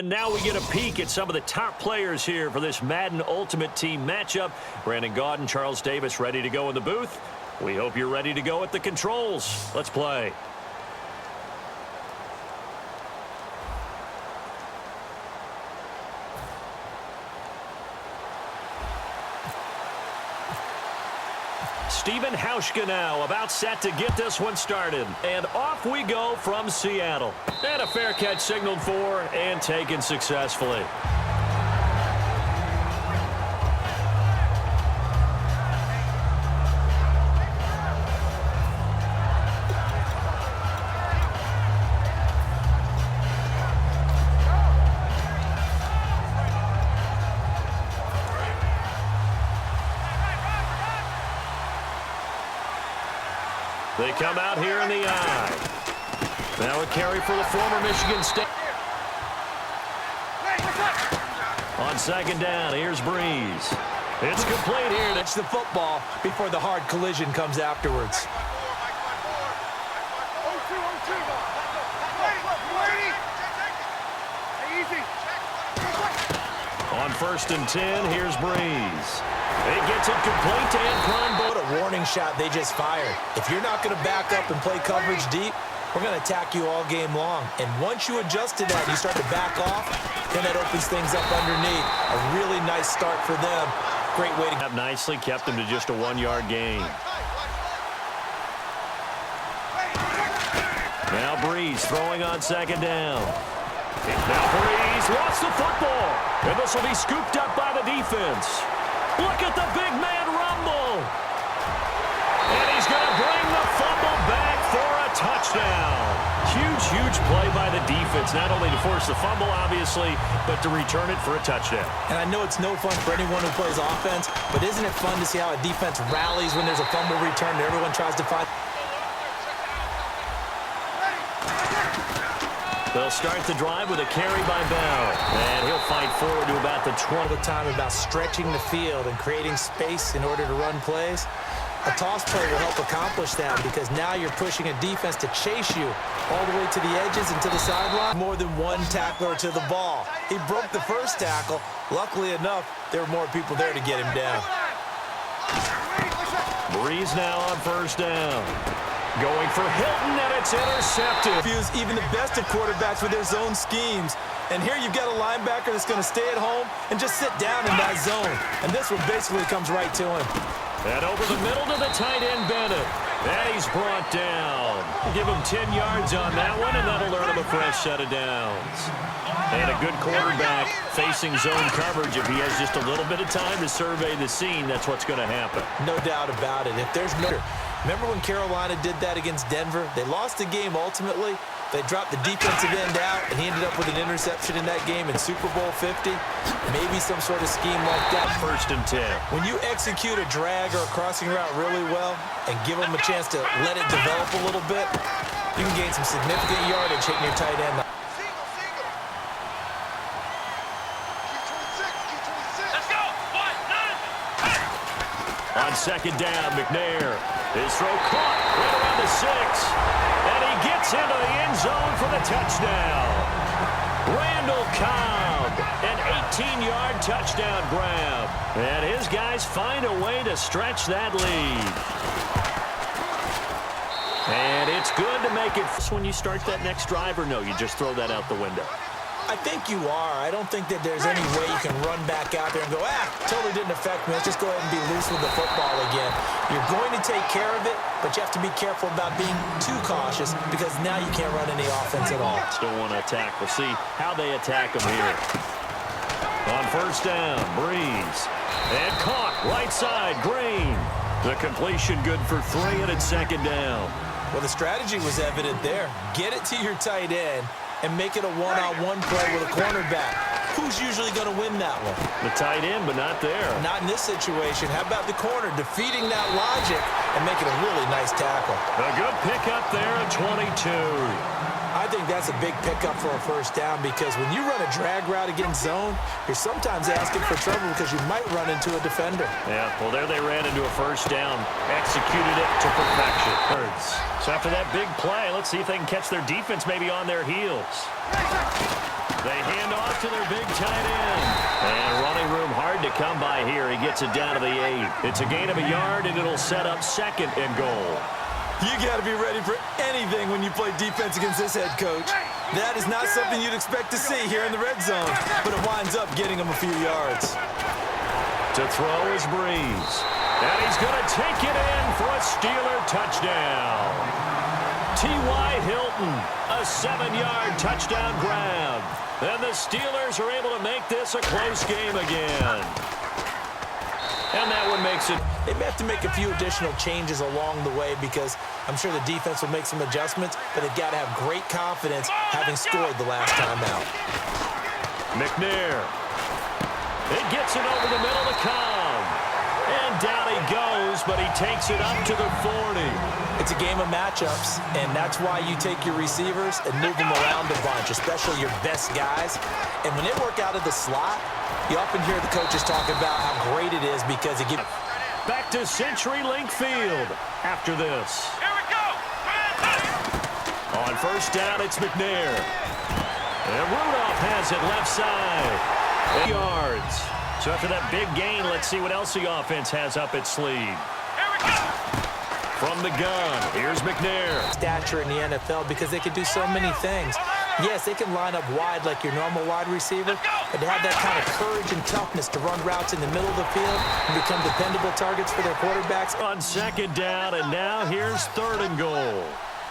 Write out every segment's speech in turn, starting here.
And now we get a peek at some of the top players here for this Madden Ultimate Team matchup. Brandon Gaudin, Charles Davis ready to go in the booth. We hope you're ready to go at the controls. Let's play. Steven Hauschka now about set to get this one started. And off we go from Seattle. And a fair catch signaled for and taken successfully. They come out here in the eye. Now a carry for the former Michigan State. On second down, here's Breeze. It's complete here. That's the football before the hard collision comes afterwards. On 1st and 10, here's Breeze. He gets it complete to Anquan. What a warning shot they just fired. If you're not going to back up and play coverage deep, we're going to attack you all game long. And once you adjust to that and you start to back off, then that opens things up underneath. A really nice start for them. Great way to have nicely kept them to just a 1-yard gain. Now Breeze throwing on second down. Now Breeze lost the football. And this will be scooped up by the defense. Look at the big man rumble. And he's going to bring the fumble back for a touchdown. Huge play by the defense, not only to force the fumble, obviously, but to return it for a touchdown. And I know it's no fun for anyone who plays offense, but isn't it fun to see how a defense rallies when there's a fumble return and everyone tries to find... They'll start the drive with a carry by Bell. And he'll fight forward to about the 12. The time about stretching the field and creating space in order to run plays. A toss play will help accomplish that because now you're pushing a defense to chase you all the way to the edges and to the sideline. More than one tackler to the ball. He broke the first tackle. Luckily enough, there were more people there to get him down. Breeze now on 1st down. Going for Hilton, and it's intercepted. Even the best of quarterbacks with their zone schemes. And here you've got a linebacker that's going to stay at home and just sit down in that zone. And this one basically comes right to him. And over the middle to the tight end, Bennett. And he's brought down. Give him 10 yards on that one, and that'll earn him a fresh set of downs. And a good quarterback facing zone coverage. If he has just a little bit of time to survey the scene, that's what's going to happen. No doubt about it. If there's no... Remember when Carolina did that against Denver? They lost the game ultimately. They dropped the defensive end out, and he ended up with an interception in that game in Super Bowl 50. Maybe some sort of scheme like that. 1st and 10. When you execute a drag or a crossing route really well and give them a chance to let it develop a little bit, you can gain some significant yardage hitting your tight end. On 2nd down, McNair. His throw caught right around the 6. And he gets into the end zone for the touchdown. Randall Cobb, an 18-yard touchdown grab. And his guys find a way to stretch that lead. And it's good to make it when you start that next drive, or no, you just throw that out the window? I think you are. I don't think that there's any way you can run back out there and go, totally didn't affect me. Let's just go ahead and be loose with the football again. You're going to take care of it, but you have to be careful about being too cautious because now you can't run any offense at all. Still want to attack. We'll see how they attack them here. On 1st down, Breeze. And caught right side, Green. The completion good for 3, and it's 2nd down. Well, the strategy was evident there. Get it to your tight end and make it a one-on-one play with a cornerback. Who's usually going to win that one? The tight end, but not there. Not in this situation. How about the corner defeating that logic and making a really nice tackle? A good pickup there at 22. I think that's a big pickup for a first down because when you run a drag route against zone, you're sometimes asking for trouble because you might run into a defender. Yeah, well, there they ran into a first down. Executed it to perfection. So after that big play, let's see if they can catch their defense maybe on their heels. They hand off to their big tight end. And running room hard to come by here. He gets it down to the 8. It's a gain of a yard, and it'll set up 2nd and goal. You got to be ready for anything when you play defense against this head coach. That is not something you'd expect to see here in the red zone, but it winds up getting him a few yards. To throw is Breeze. And he's going to take it in for a Steeler touchdown. T.Y. Hilton, a 7-yard touchdown grab. And the Steelers are able to make this a close game again. And that one makes it. They may have to make a few additional changes along the way because I'm sure the defense will make some adjustments, but they've got to have great confidence having scored the last time out. McNair. It gets it over the middle to Cobb. And down he goes, but he takes it up to the 40. It's a game of matchups, and that's why you take your receivers and move them around a bunch, especially your best guys. And when they work out of the slot, you often hear the coaches talking about how great it is because it gives. Back to CenturyLink Field after this. Here we go. On first down, it's McNair. And Rudolph has it left side. 8 yards. So after that big gain, let's see what else the offense has up its sleeve. Here we go. From the gun, here's McNair. Stature in the NFL because they can do so many things. Yes, they can line up wide like your normal wide receiver, but to have that kind of courage and toughness to run routes in the middle of the field and become dependable targets for their quarterbacks. On 2nd down, and now here's 3rd and goal.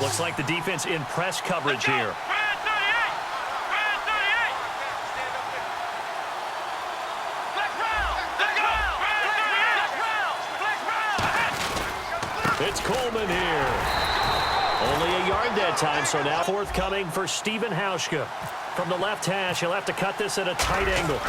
Looks like the defense in press coverage here. It's Coleman here. Only a yard that time, so now forthcoming for Stephen Hauschka. From the left hash, he'll have to cut this at a tight angle.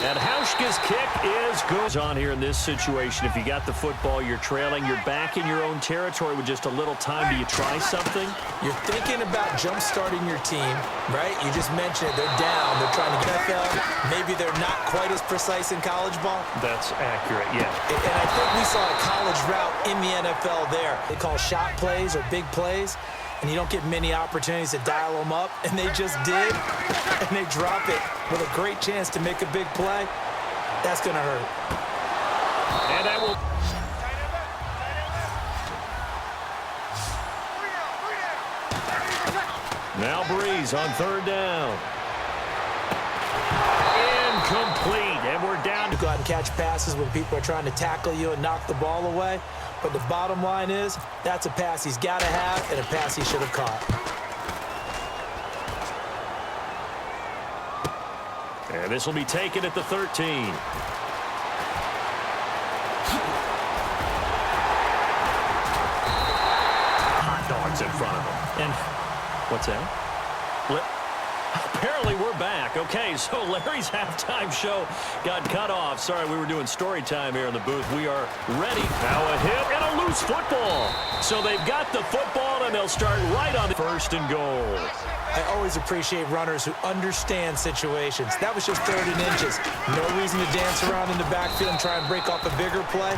And Hauschka's kick is good. On here in this situation, if you got the football, you're trailing, you're back in your own territory with just a little time. Do you try something? You're thinking about jump-starting your team, right? You just mentioned it. They're down. They're trying to get NFL. Maybe they're not quite as precise in college ball. That's accurate, yeah. And I think we saw a college route in the NFL there. They call shot plays or big plays, and you don't get many opportunities to dial them up, and they just did, and they drop it with a great chance to make a big play. That's going to hurt. And that will... Now Breeze on 3rd down. Incomplete, and we're down. You go out and catch passes when people are trying to tackle you and knock the ball away. But the bottom line is, that's a pass he's got to have and a pass he should have caught. And this will be taken at the 13. Hot dogs in front of him. And what's that? Apparently we're back. Okay, so Larry's halftime show got cut off. Sorry, we were doing story time here in the booth. We are ready. Now a hit and a loose football. So they've got the football, and they'll start right on the 1st and goal. I always appreciate runners who understand situations. That was just 3rd and inches. No reason to dance around in the backfield and try and break off a bigger play.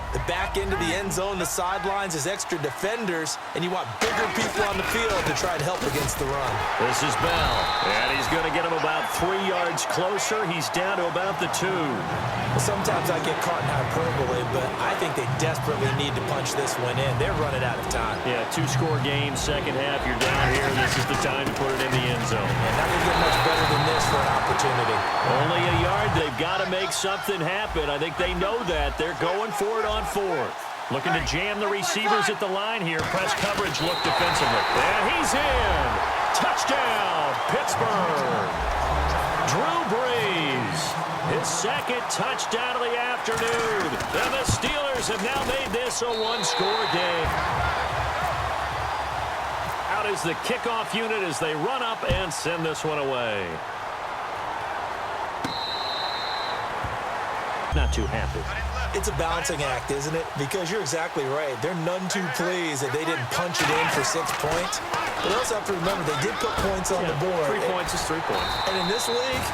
The back end of the end zone, the sidelines is extra defenders, and you want bigger people on the field to try and help against the run. This is Bell, and he's going to get him about 3 yards closer. He's down to about the 2. Well, sometimes I get caught in hyperbole, but I think they desperately need to punch this one in. They're running out of time. Yeah, 2-score game, second half. You're down here. This is the time to put it in the end zone. And not going to get much better than this for an opportunity. Only a yard. They've got to make something happen. I think they know that. They're going for it on 4th. Looking to jam the receivers at the line here. Press coverage look defensively. And he's in. Touchdown, Pittsburgh. Drew Brees. His 2nd touchdown of the afternoon. And the Steelers have now made this a 1-score game. Out is the kickoff unit as they run up and send this one away. Not too happy. It's a balancing act, isn't it? Because you're exactly right. They're none too pleased that they didn't punch it in for 6 points. But also have to remember, they did put points on the board. 3 points is 3 points. And in this league,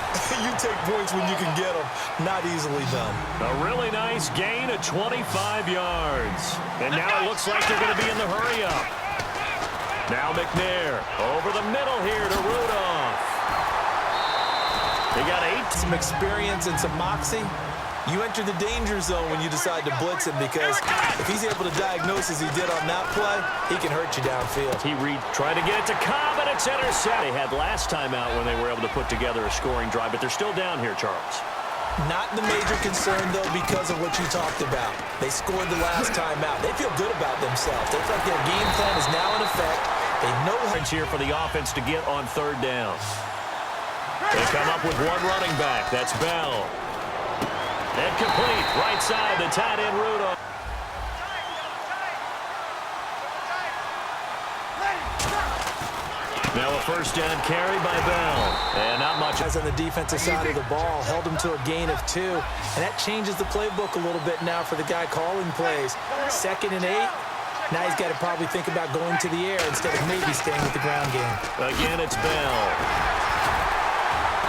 you take points when you can get them. Not easily done. A really nice gain of 25 yards. And now it looks like they're going to be in the hurry-up. Now McNair over the middle here to Rudolph. They got 8. Some experience and some moxie. You enter the danger zone when you decide to blitz him, because if he's able to diagnose as he did on that play, he can hurt you downfield. He tried to get it to Cobb, and it's intercepted. They had last time out when they were able to put together a scoring drive, but they're still down here, Charles. Not the major concern, though, because of what you talked about. They scored the last time out. They feel good about themselves. They feel like their game plan is now in effect. They know how here for the offense to get on 3rd down. They come up with one running back. That's Bell. And complete, right side, the tight end Rudolph. Now a 1st down carry by Bell. And not much. Guys on the defensive side of the ball held him to a gain of 2. And that changes the playbook a little bit now for the guy calling plays. 2nd and 8. Now he's got to probably think about going to the air instead of maybe staying with the ground game. Again, it's Bell.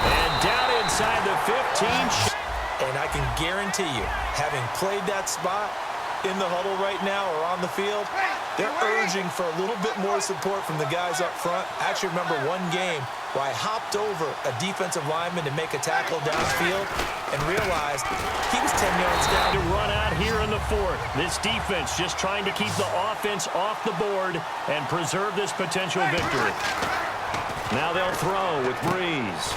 And down inside the 15. And I can guarantee you, having played that spot in the huddle right now or on the field, they're urging for a little bit more support from the guys up front. I actually remember one game where I hopped over a defensive lineman to make a tackle downfield and realized he was 10 yards down. To run out here in the 4th. This defense just trying to keep the offense off the board and preserve this potential victory. Now they'll throw with Breeze.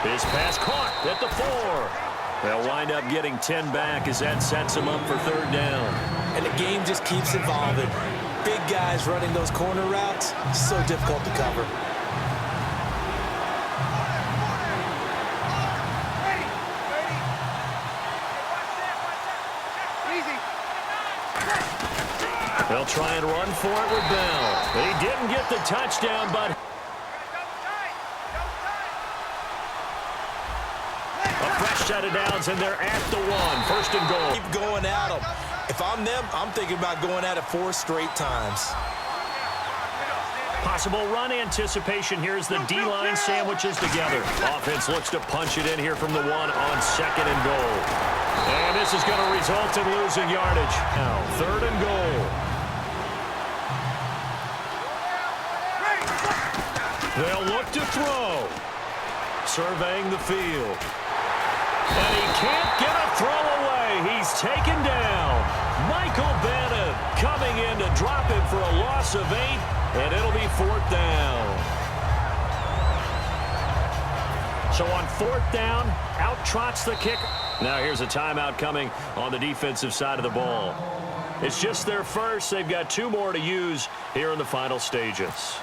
His pass caught at the 4. They'll wind up getting 10 back as that sets them up for 3rd down. And the game just keeps evolving. Big guys running those corner routes, so difficult to cover. They'll try and run for it with Bell. He didn't get the touchdown, but a fresh set of downs, and they're at the 1. 1st and goal. Keep going at them. If I'm them, I'm thinking about going at it 4 straight times. Possible run anticipation. Here's the D-line sandwiches together. Offense looks to punch it in here from the 1 on 2nd and goal. And this is going to result in losing yardage. Now, 3rd and goal. They'll look to throw. Surveying the field. And he can't get a throw away. He's taken down. Michael Bannon coming in to drop him for a loss of 8, and it'll be 4th down. So on 4th down, out trots the kicker. Now here's a timeout coming on the defensive side of the ball. It's just their first. They've got 2 more to use here in the final stages.